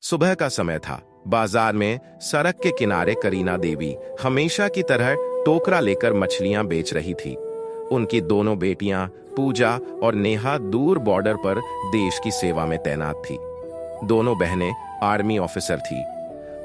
सुबह का समय था। बाजार में सड़क के किनारे करीना देवी हमेशा की तरह टोकरा लेकर मछलियां बेच रही थी। उनकी दोनों बेटियां पूजा और नेहा दूर बॉर्डर पर देश की सेवा में तैनात थी। दोनों बहनें आर्मी ऑफिसर थी।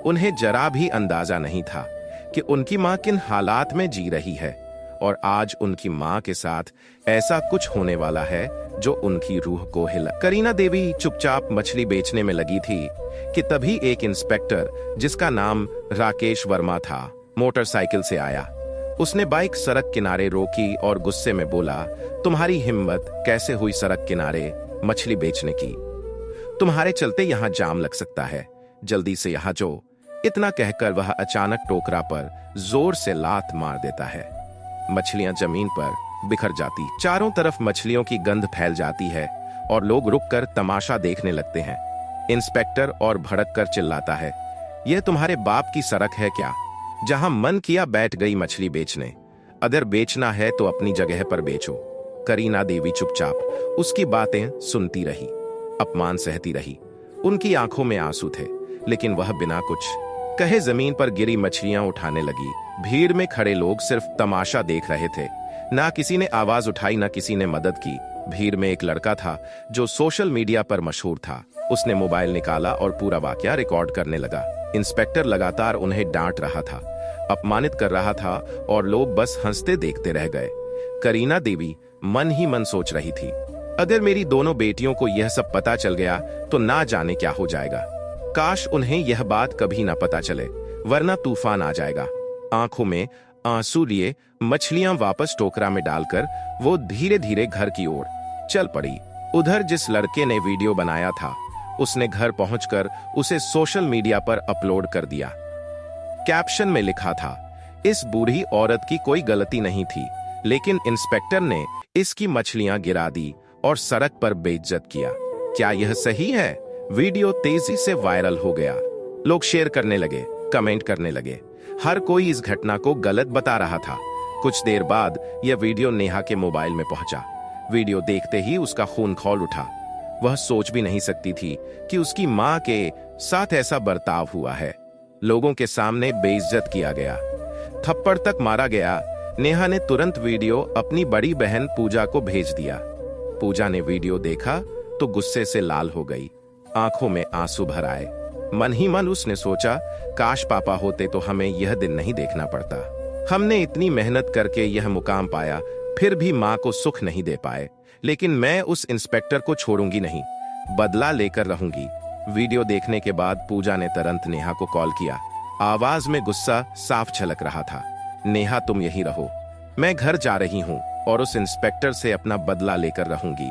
उन्हें जरा भी अंदाजा नहीं था कि उनकी मां किन हालात में जी रही है और आज उनकी मां के साथ ऐसा कुछ होने वाला है जो उनकी रूह को हिला। करीना देवी चुपचाप मछली बेचने में लगी थी कि तभी एक इंस्पेक्टर, जिसका नाम राकेश वर्मा था, मोटरसाइकिल से आया। उसने बाइक सड़क किनारे रोकी और गुस्से में बोला, तुम्हारी हिम्मत कैसे हुई सड़क किनारे मछली बेचने की? तुम्हारे चलते यहाँ जाम लग सकता है, जल्दी से यहाँ जो। इतना कहकर वह अचानक टोकरा पर जोर से लात मार देता है। मछलियां जमीन पर बिखर जाती, चारों तरफ मछलियों की गंध फैल जाती है और लोग रुककर तमाशा देखने लगते हैं। इंस्पेक्टर और भड़क कर चिल्लाता है, यह तुम्हारे बाप की सड़क है क्या, जहां मन किया बैठ गई मछली बेचने? अगर बेचना है तो अपनी जगह पर बेचो। करीना देवी चुपचाप उसकी बातें सुनती रही, अपमान सहती रही। उनकी आंखों में आंसू थे, लेकिन वह बिना कुछ कहे जमीन पर गिरी मछलियां उठाने लगी। भीड़ में खड़े लोग सिर्फ तमाशा देख रहे थे। ना किसी ने आवाज उठाई, ना किसी ने मदद की। भीड़ में एक लड़का था जो सोशल मीडिया पर मशहूर था। उसने मोबाइल निकाला और पूरा वाकया रिकॉर्ड करने लगा। इंस्पेक्टर लगातार उन्हें डांट रहा था, अपमानित कर रहा था और लोग बस हंसते देखते रह गए। करीना देवी मन ही मन सोच रही थी, अगर मेरी दोनों बेटियों को यह सब पता चल गया तो ना जाने क्या हो जाएगा। काश उन्हें यह बात कभी ना पता चले, वरना तूफान आ जाएगा। आंखों में आंसू लिए मछलियां वापस टोकरा में डालकर वो धीरे धीरे घर की ओर चल पड़ी। उधर जिस लड़के ने वीडियो बनाया था, उसने घर पहुंचकर उसे सोशल मीडिया पर अपलोड कर दिया। कैप्शन में लिखा था, इस बूढ़ी औरत की कोई गलती नहीं थी, लेकिन इंस्पेक्टर ने इसकी मछलियां गिरा दी और सड़क पर बेइज्जत किया। क्या यह सही है? वीडियो तेजी से वायरल हो गया। लोग शेयर करने लगे, कमेंट करने लगे। हर कोई इस घटना को गलत बता रहा था। कुछ देर बाद यह वीडियो नेहा के मोबाइल में पहुंचा। वीडियो देखते ही उसका खून खौल उठा। वह सोच भी नहीं सकती थी कि उसकी मां के साथ ऐसा बर्ताव हुआ है। लोगों के सामने बेइज्जत किया गया, थप्पड़ तक मारा गया। नेहा ने तुरंत वीडियो अपनी बड़ी बहन पूजा को भेज दिया। पूजा ने वीडियो देखा तो गुस्से से लाल हो गई, आंखों में आंसू भर आए। मन ही मन उसने सोचा, काश पापा होते तो हमें यह दिन नहीं देखना पड़ता। हमने इतनी मेहनत करके यह मुकाम पाया, फिर भी मां को सुख नहीं दे पाए। लेकिन मैं उस इंस्पेक्टर को छोड़ूंगी नहीं, बदला लेकर रहूंगी। वीडियो देखने के बाद पूजा ने तुरंत नेहा को कॉल किया। आवाज में गुस्सा साफ झलक रहा था। नेहा, तुम यहीं रहो, मैं घर जा रही हूं और उस इंस्पेक्टर से अपना बदला लेकर रहूंगी।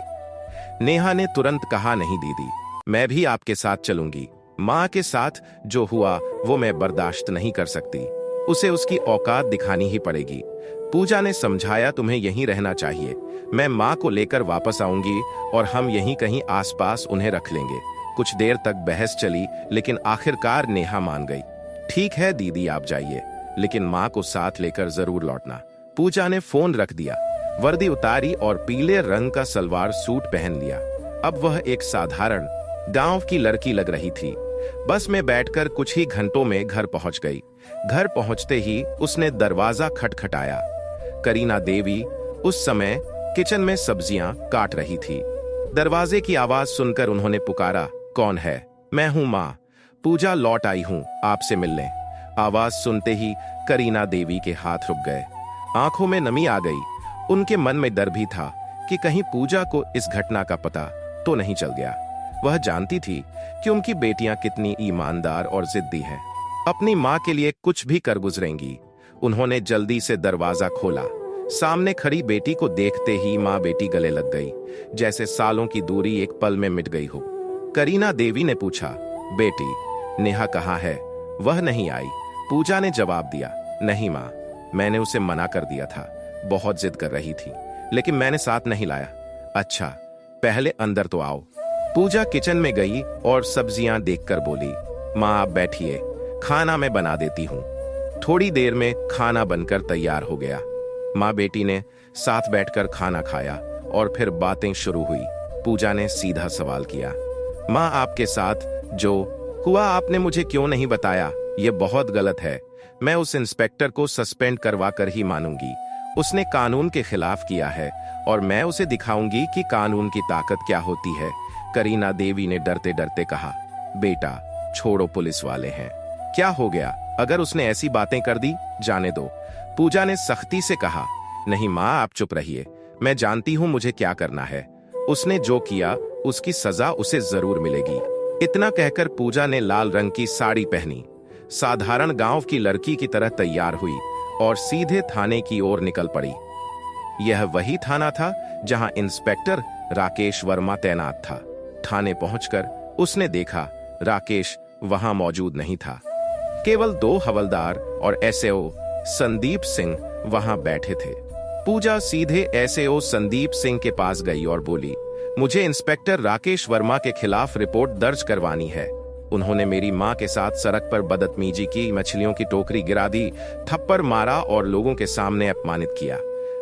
नेहा ने तुरंत कहा, नहीं दीदी, मैं भी आपके साथ चलूंगी। मां के साथ जो हुआ वो मैं बर्दाश्त नहीं कर सकती, उसे उसकी औकात दिखानी ही पड़ेगी। पूजा ने समझाया, तुम्हें यहीं रहना चाहिए, मैं मां को लेकर वापस आऊंगी और हम यहीं कहीं आसपास उन्हें रख लेंगे। कुछ देर तक बहस चली, लेकिन आखिरकार नेहा मान गई। ठीक है दीदी, आप जाइए, लेकिन मां को साथ लेकर जरूर लौटना। पूजा ने फोन रख दिया, वर्दी उतारी और पीले रंग का सलवार सूट पहन लिया। अब वह एक साधारण गांव की लड़की लग रही थी। बस में बैठकर कुछ ही घंटों में घर पहुंच गई। घर पहुंचते ही उसने दरवाजा खटखटाया। करीना देवी उस समय किचन में सब्जियां काट रही थी। दरवाजे की आवाज सुनकर उन्होंने पुकारा, कौन है? मैं हूं मां, पूजा लौट आई हूं आपसे मिलने। आवाज सुनते ही करीना देवी के हाथ रुक गए, आंखों में नमी आ गई। उनके मन में डर भी था कि कहीं पूजा को इस घटना का पता तो नहीं चल गया। वह जानती थी कि उनकी बेटियां कितनी ईमानदार और जिद्दी हैं, अपनी मां के लिए कुछ भी कर गुजरेंगी। उन्होंने जल्दी से दरवाजा खोला। सामने खड़ी बेटी को देखते ही मां बेटी गले लग गई, जैसे सालों की दूरी एक पल में मिट गई हो। करीना देवी ने पूछा, बेटी नेहा कहाँ है? वह नहीं आई। पूजा ने जवाब दिया, नहीं मां, मैंने उसे मना कर दिया था, बहुत जिद कर रही थी, लेकिन मैंने साथ नहीं लाया। अच्छा, पहले अंदर तो आओ। पूजा किचन में गई और सब्जियां देखकर बोली, मां आप बैठिए, खाना मैं बना देती हूँ। थोड़ी देर में खाना बनकर तैयार हो गया। मां बेटी ने साथ बैठकर खाना खाया और फिर बातें शुरू हुई। पूजा ने सीधा सवाल किया, मां आपके साथ जो हुआ आपने मुझे क्यों नहीं बताया? ये बहुत गलत है। मैं उस इंस्पेक्टर को सस्पेंड करवा कर ही मानूंगी। उसने कानून के खिलाफ किया है और मैं उसे दिखाऊंगी कि कानून की ताकत क्या होती है। करीना देवी ने डरते डरते कहा। बेटा छोड़ो, पुलिस वाले हैं। क्या हो गया? अगर उसने ऐसी बातें कर दी, जाने दो। पूजा ने सख्ती से कहा। नहीं माँ, आप चुप रहिए। मैं जानती हूं मुझे क्या करना है। उसने जो किया उसकी सजा उसे जरूर मिलेगी। इतना कहकर पूजा ने लाल रंग की साड़ी पहनी, साधारण गांव की लड़की की तरह तैयार हुई और सीधे थाने की ओर निकल पड़ी। यह वही थाना था जहां इंस्पेक्टर राकेश वर्मा तैनात था। थाने पहुंचकर उसने देखा राकेश वहां मौजूद नहीं था। केवल 2 हवलदार और एसएओ संदीप सिंह वहां बैठे थे। पूजा सीधे एसएओ संदीप सिंह के पास गई और बोली, मुझे इंस्पेक्टर राकेश वर्मा के खिलाफ रिपोर्ट दर्ज करवानी है। उन्होंने मेरी मां के साथ सड़क पर बदतमीजी की, मछलियों की टोकरी गिरा दी, थप्पड़ मारा और लोगों के सामने अपमानित किया।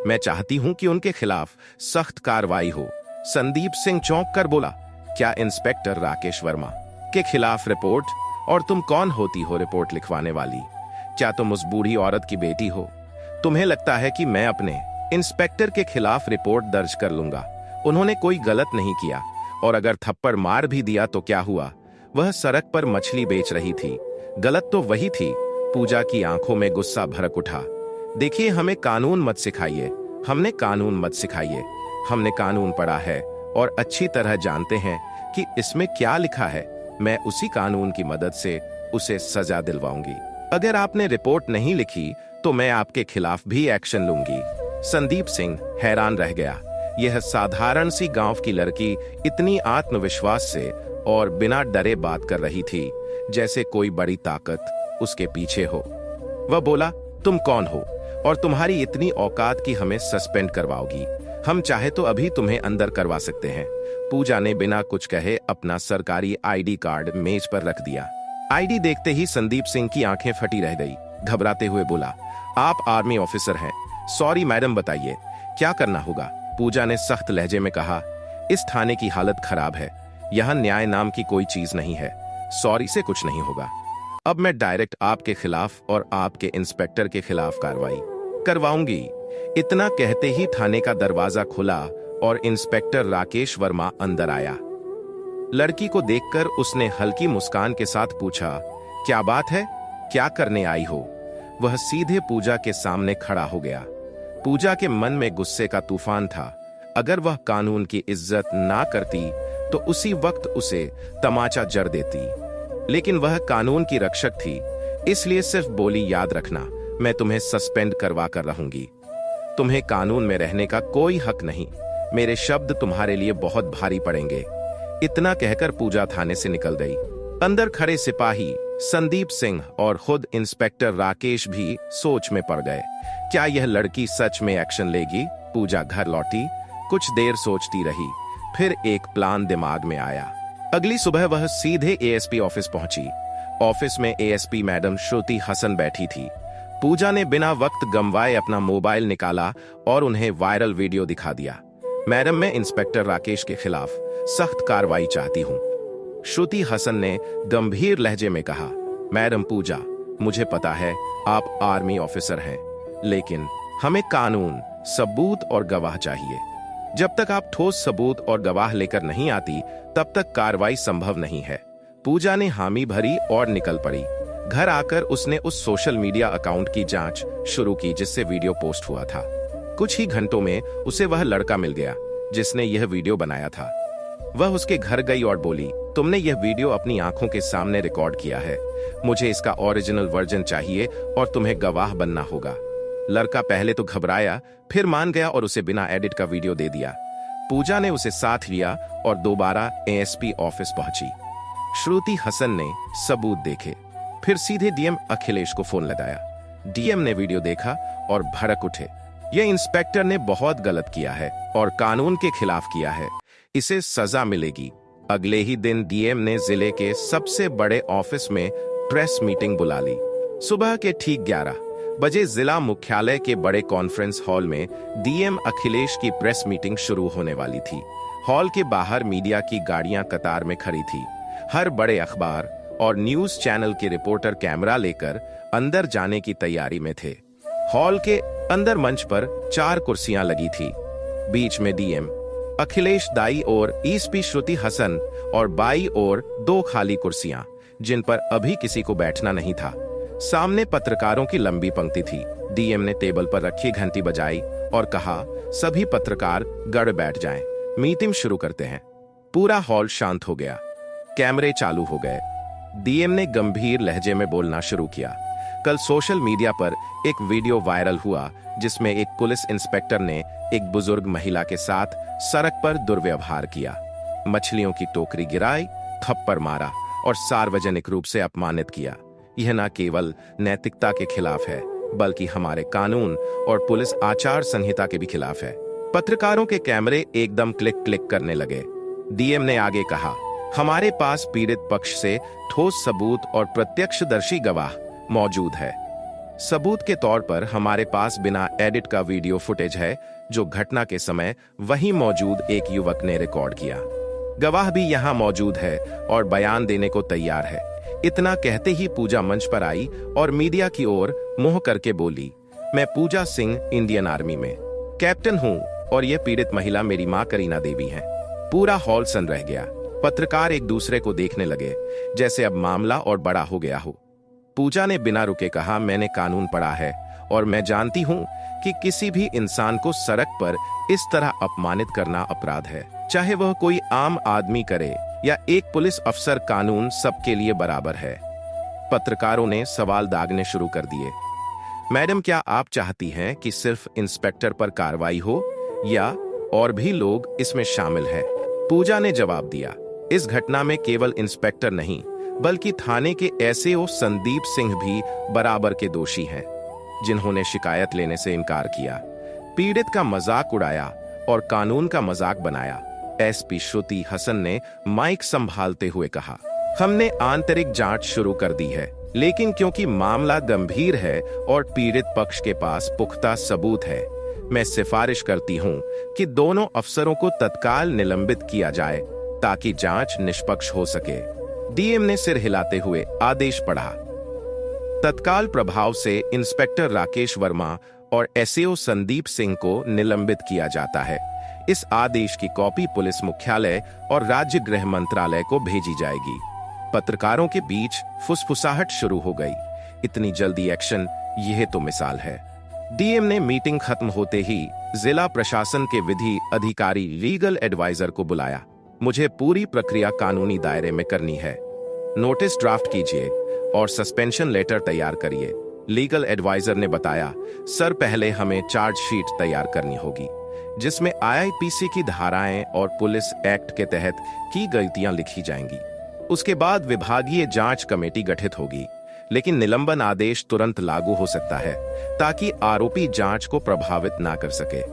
मैं चाहती हूं कि उनके खिलाफ सख्त कार्रवाई हो। संदीप सिंह चौंक कर बोला, क्या इंस्पेक्टर राकेश वर्मा के खिलाफ रिपोर्ट? और तुम कौन होती हो रिपोर्ट लिखवाने वाली? क्या तुम उस बूढ़ी औरत की बेटी हो? तुम्हें लगता है कि मैं अपने इंस्पेक्टर के खिलाफ रिपोर्ट दर्ज कर लूंगा? उन्होंने कोई गलत नहीं किया, और अगर थप्पड़ मार भी दिया तो क्या हुआ? वह सड़क पर मछली बेच रही थी। गलत तो वही थी। पूजा की आंखों में गुस्सा भड़क उठा। देखिए, हमें कानून मत सिखाइए। हमने कानून मत सिखाइए। हमने कानून पढ़ा है और अच्छी तरह जानते हैं कि इसमें क्या लिखा है। मैं उसी कानून की मदद से उसे सजा दिलवाऊंगी। अगर आपने रिपोर्ट नहीं लिखी तो मैं आपके खिलाफ भी एक्शन लूंगी। संदीप सिंह हैरान रह गया। यह साधारण सी गांव की लड़की इतनी आत्मविश्वास से और बिना डरे बात कर रही थी जैसे कोई बड़ी ताकत उसके पीछे हो। वह बोला, तुम कौन हो और तुम्हारी इतनी औकात कि हमें सस्पेंड करवाओगी? हम चाहे तो अभी तुम्हें अंदर करवा सकते हैं। पूजा ने बिना कुछ कहे अपना सरकारी आईडी कार्ड मेज पर रख दिया। आईडी देखते ही संदीप सिंह की आंखें फटी रह गई। घबराते हुए बोला, आप आर्मी ऑफिसर हैं? सॉरी मैडम, बताइए क्या करना होगा? पूजा ने सख्त लहजे में कहा, इस थाने की हालत खराब है। यहाँ न्याय नाम की कोई चीज नहीं है। सॉरी से कुछ नहीं होगा। अब मैं डायरेक्ट आपके खिलाफ और आपके इंस्पेक्टर के खिलाफ कार्रवाई करवाऊंगी। इतना कहते ही थाने का दरवाजा खुला और इंस्पेक्टर राकेश वर्मा अंदर आया। लड़की को देखकर उसने हल्की मुस्कान के साथ पूछा, क्या बात है? क्या करने आई हो? वह सीधे पूजा के सामने खड़ा हो गया। पूजा के मन में गुस्से का तूफान था। अगर वह कानून की इज्जत ना करती तो उसी वक्त उसे तमाचा जड़ देती, लेकिन वह कानून की रक्षक थी, इसलिए सिर्फ बोली, याद रखना, मैं तुम्हें सस्पेंड करवा कर रहूंगी। तुम्हें कानून में रहने का कोई हक नहीं। मेरे शब्द तुम्हारे लिए बहुत भारी पड़ेंगे। इतना कहकर पूजा थाने से निकल गई। अंदर खड़े सिपाही संदीप सिंह और खुद इंस्पेक्टर राकेश भी सोच में पड़ गए। क्या यह लड़की सच में एक्शन लेगी? पूजा घर लौटी, कुछ देर सोचती रही, फिर एक प्लान दिमाग में आया। अगली सुबह वह सीधे एएसपी ऑफिस पहुंची। ऑफिस में एएसपी मैडम श्रुति हसन बैठी थी। पूजा ने बिना वक्त गंवाए अपना मोबाइल निकाला और उन्हें वायरल वीडियो दिखा दिया। मैडम, मैं इंस्पेक्टर राकेश के खिलाफ सख्त कार्रवाई चाहती हूँ। श्रुति हसन ने गंभीर लहजे में कहा, मैडम पूजा, मुझे पता है आप आर्मी ऑफिसर हैं, लेकिन हमें कानून, सबूत और गवाह चाहिए। जब तक आप ठोस सबूत और गवाह लेकर नहीं आती, तब तक कार्रवाई संभव नहीं है। पूजा ने हामी भरी और निकल पड़ी। घर आकर उसने उस सोशल मीडिया अकाउंट की जांच शुरू की जिससे वीडियो पोस्ट हुआ था। कुछ ही घंटों में उसे वह लड़का मिल गया जिसने यह वीडियो बनाया था। वह उसके घर गई और बोली, तुमने यह वीडियो अपनी आंखों के सामने रिकॉर्ड किया है। मुझे इसका ओरिजिनल वर्जन चाहिए और तुम्हें गवाह बनना होगा। लड़का पहले तो घबराया, फिर मान गया और उसे बिना एडिट का वीडियो दे दिया। पूजा ने उसे साथ लिया और दोबारा एएसपी ऑफिस पहुंची। श्रुति हसन ने सबूत देखे, फिर सीधे डीएम अखिलेश को फोन लगाया। डीएम ने वीडियो देखा और भड़क उठे। यह इंस्पेक्टर ने बहुत गलत किया है और कानून के खिलाफ किया है। इसे सजा मिलेगी। अगले ही दिन डीएम ने जिले के सबसे बड़े ऑफिस में प्रेस मीटिंग बुला ली। सुबह के ठीक 11 बजे जिला मुख्यालय के बड़े कॉन्फ्रेंस हॉल में डीएम अखिलेश की प्रेस मीटिंग शुरू होने वाली थी। हॉल के बाहर मीडिया की गाड़ियां कतार में खड़ी थी। हर बड़े अखबार और न्यूज चैनल के रिपोर्टर कैमरा लेकर अंदर जाने की तैयारी में थे। हॉल के अंदर मंच पर 4 कुर्सियां लगी थी। बीच में डीएम अखिलेश, दाई और एसपी श्रुति हसन और बाई और 2 खाली कुर्सियां जिन पर अभी किसी को बैठना नहीं था। सामने पत्रकारों की लंबी पंक्ति थी। डीएम ने टेबल पर रखी घंटी बजाई और कहा, सभी पत्रकार गड़ बैठ जाएं, मीटिंग शुरू करते हैं। पूरा हॉल शांत हो गया। कैमरे चालू हो गए। डीएम ने गंभीर लहजे में बोलना शुरू किया। कल सोशल मीडिया पर एक वीडियो वायरल हुआ जिसमें एक पुलिस इंस्पेक्टर ने एक बुजुर्ग महिला के साथ सड़क पर दुर्व्यवहार किया, मछलियों की टोकरी गिराई, थप्पड़ मारा और सार्वजनिक रूप से अपमानित किया। यह न केवल नैतिकता के खिलाफ है बल्कि हमारे कानून और पुलिस आचार संहिता के भी खिलाफ है। पत्रकारों के कैमरे एकदम क्लिक क्लिक करने लगे। डीएम ने आगे कहा, हमारे पास पीड़ित पक्ष से ठोस सबूत और प्रत्यक्षदर्शी गवाह मौजूद है। सबूत के तौर पर हमारे पास बिना एडिट का वीडियो फुटेज है जो घटना के समय वहीं मौजूद एक युवक ने रिकॉर्ड किया। गवाह भी यहां मौजूद है और बयान देने को तैयार है। इतना कहते ही पूजा मंच पर आई और मीडिया की ओर मुंह करके बोली, मैं पूजा सिंह, इंडियन आर्मी में कैप्टन हूं और यह पीड़ित महिला मेरी मां करीना देवी है। पूरा हॉल सन रह गया। पत्रकार एक दूसरे को देखने लगे जैसे अब मामला और बड़ा हो गया हो। पूजा ने बिना रुके कहा, मैंने कानून पढ़ा है और मैं जानती हूं कि किसी भी इंसान को सड़क पर इस तरह अपमानित करना अपराध है, चाहे वह कोई आम आदमी करे या एक पुलिस अफसर। कानून सबके लिए बराबर है। पत्रकारों ने सवाल दागने शुरू कर दिए। मैडम, क्या आप चाहती हैं कि सिर्फ इंस्पेक्टर पर कार्रवाई हो या और भी लोग इसमें शामिल हैं? पूजा ने जवाब दिया, इस घटना में केवल इंस्पेक्टर नहीं बल्कि थाने के एसएओ संदीप सिंह भी बराबर के दोषी हैं, जिन्होंने शिकायत लेने से इनकार किया, पीड़ित का मजाक उड़ाया और कानून का मजाक बनाया। एसपी श्रुति हसन ने माइक संभालते हुए कहा, हमने आंतरिक जांच शुरू कर दी है, लेकिन क्योंकि मामला गंभीर है और पीड़ित पक्ष के पास पुख्ता सबूत है, मैं सिफारिश करती हूं कि दोनों अफसरों को तत्काल निलंबित किया जाए ताकि जांच निष्पक्ष हो सके। डीएम ने सिर हिलाते हुए आदेश पढ़ा। तत्काल प्रभाव से इंस्पेक्टर राकेश वर्मा और एसएओ संदीप सिंह को निलंबित किया जाता है। इस आदेश की कॉपी पुलिस मुख्यालय और राज्य गृह मंत्रालय को भेजी जाएगी। पत्रकारों के बीच फुसफुसाहट शुरू हो गई। इतनी जल्दी एक्शन, यह तो मिसाल है। डीएम ने मीटिंग खत्म होते ही जिला प्रशासन के विधि अधिकारी लीगल एडवाइजर को बुलाया। मुझे पूरी प्रक्रिया कानूनी दायरे में करनी है। नोटिस ड्राफ्ट कीजिए और सस्पेंशन लेटर तैयार करिए। लीगल एडवाइजर ने बताया, सर पहले हमें चार्जशीट तैयार करनी होगी जिसमें आईपीसी की धाराएं और पुलिस एक्ट के तहत की गलतियां लिखी जाएंगी। उसके बाद विभागीय जांच कमेटी गठित होगी, लेकिन निलंबन आदेश तुरंत लागू हो सकता है ताकि आरोपी जांच को प्रभावित ना कर सके।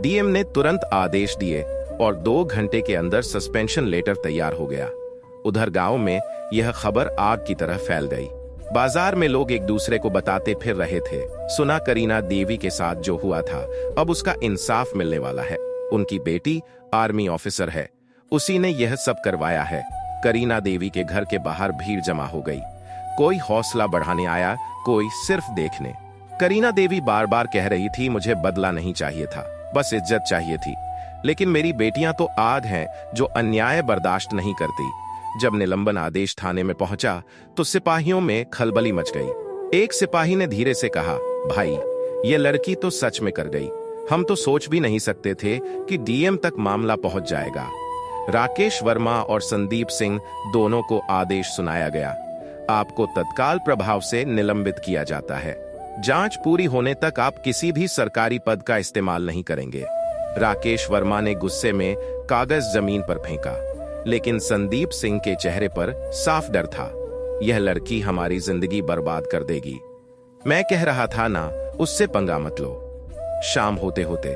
डीएम ने तुरंत आदेश दिए और 2 घंटे के अंदर सस्पेंशन लेटर तैयार हो गया। उधर गांव में यह खबर आग की तरह फैल गई। बाजार में लोग एक दूसरे को बताते फिर रहे थे, सुना करीना देवी के साथ जो हुआ था अब उसका इंसाफ मिलने वाला है। उनकी बेटी आर्मी ऑफिसर है, उसी ने यह सब करवाया है। करीना देवी के घर के बाहर भीड़ जमा हो गई। कोई हौसला बढ़ाने आया, कोई सिर्फ देखने। करीना देवी बार बार कह रही थी, मुझे बदला नहीं चाहिए था, बस इज्जत चाहिए थी, लेकिन मेरी बेटियां तो आग हैं जो अन्याय बर्दाश्त नहीं करती। जब निलंबन आदेश थाने में पहुंचा तो सिपाहियों में खलबली मच गई। एक सिपाही ने धीरे से कहा, भाई ये लड़की तो सच में कर गई, हम तो सोच भी नहीं सकते थे कि डीएम तक मामला पहुंच जाएगा। राकेश वर्मा और संदीप सिंह दोनों को आदेश सुनाया गया, आपको तत्काल प्रभाव से निलंबित किया जाता है। जांच पूरी होने तक आप किसी भी सरकारी पद का इस्तेमाल नहीं करेंगे। राकेश वर्मा ने गुस्से में कागज जमीन पर फेंका, लेकिन संदीप सिंह के चेहरे पर साफ डर था, यह लड़की हमारी जिंदगी बर्बाद कर देगी। मैं कह रहा था ना, उससे पंगा मत लो। शाम होते होते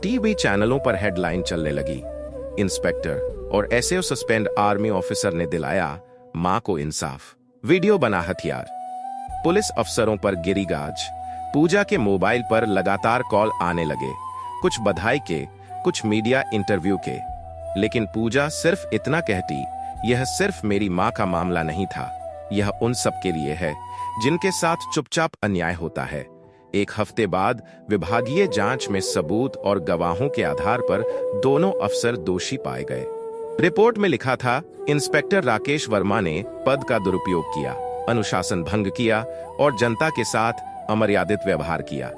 टीवी चैनलों पर हेडलाइन चलने लगी, इंस्पेक्टर और एसएओ सस्पेंड आर्मी ऑफिसर ने दिलाया मां को इंसाफ। वीडियो बना हथियार। पुलिस अफसरों पर गिरी गाज। पूजा के मोबाइल पर लगातार कॉल आने लगे, कुछ बधाई के, कुछ मीडिया इंटरव्यू के, लेकिन पूजा सिर्फ इतना कहती यह सिर्फ मेरी माँ का मामला नहीं था, यह उन सब के लिए है जिनके साथ चुपचाप अन्याय होता है। एक हफ्ते बाद विभागीय जांच में सबूत और गवाहों के आधार पर दोनों अफसर दोषी पाए गए। रिपोर्ट में लिखा था, इंस्पेक्टर राकेश वर्मा ने पद का दुरुपयोग किया, अनुशासन भंग किया और जनता के साथ अमर्यादित व्यवहार किया।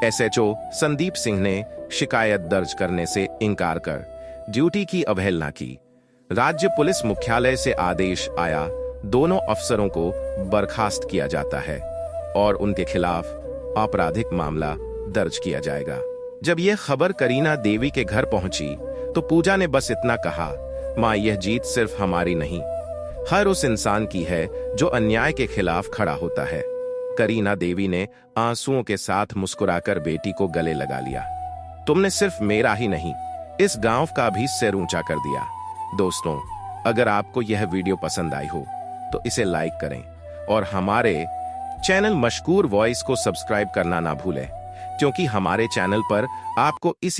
एसएचओ संदीप सिंह ने शिकायत दर्ज करने से इनकार कर ड्यूटी की अवहेलना की। राज्य पुलिस मुख्यालय से आदेश आया, दोनों अफसरों को बर्खास्त किया जाता है और उनके खिलाफ आपराधिक मामला दर्ज किया जाएगा। जब यह खबर करीना देवी के घर पहुंची तो पूजा ने बस इतना कहा, मां, यह जीत सिर्फ हमारी नहीं, हर उस इंसान की है जो अन्याय के खिलाफ खड़ा होता है। करीना देवी ने आंसुओं के साथ मुस्कुराकर बेटी को गले लगा लिया। तुमने सिर्फ मेरा ही नहीं, इस गांव का भी सिर ऊंचा कर दिया। दोस्तों, अगर आपको यह वीडियो पसंद आई हो तो इसे लाइक करें और हमारे चैनल मशकूर वॉइस को सब्सक्राइब करना ना भूलें, क्योंकि हमारे चैनल पर आपको इसी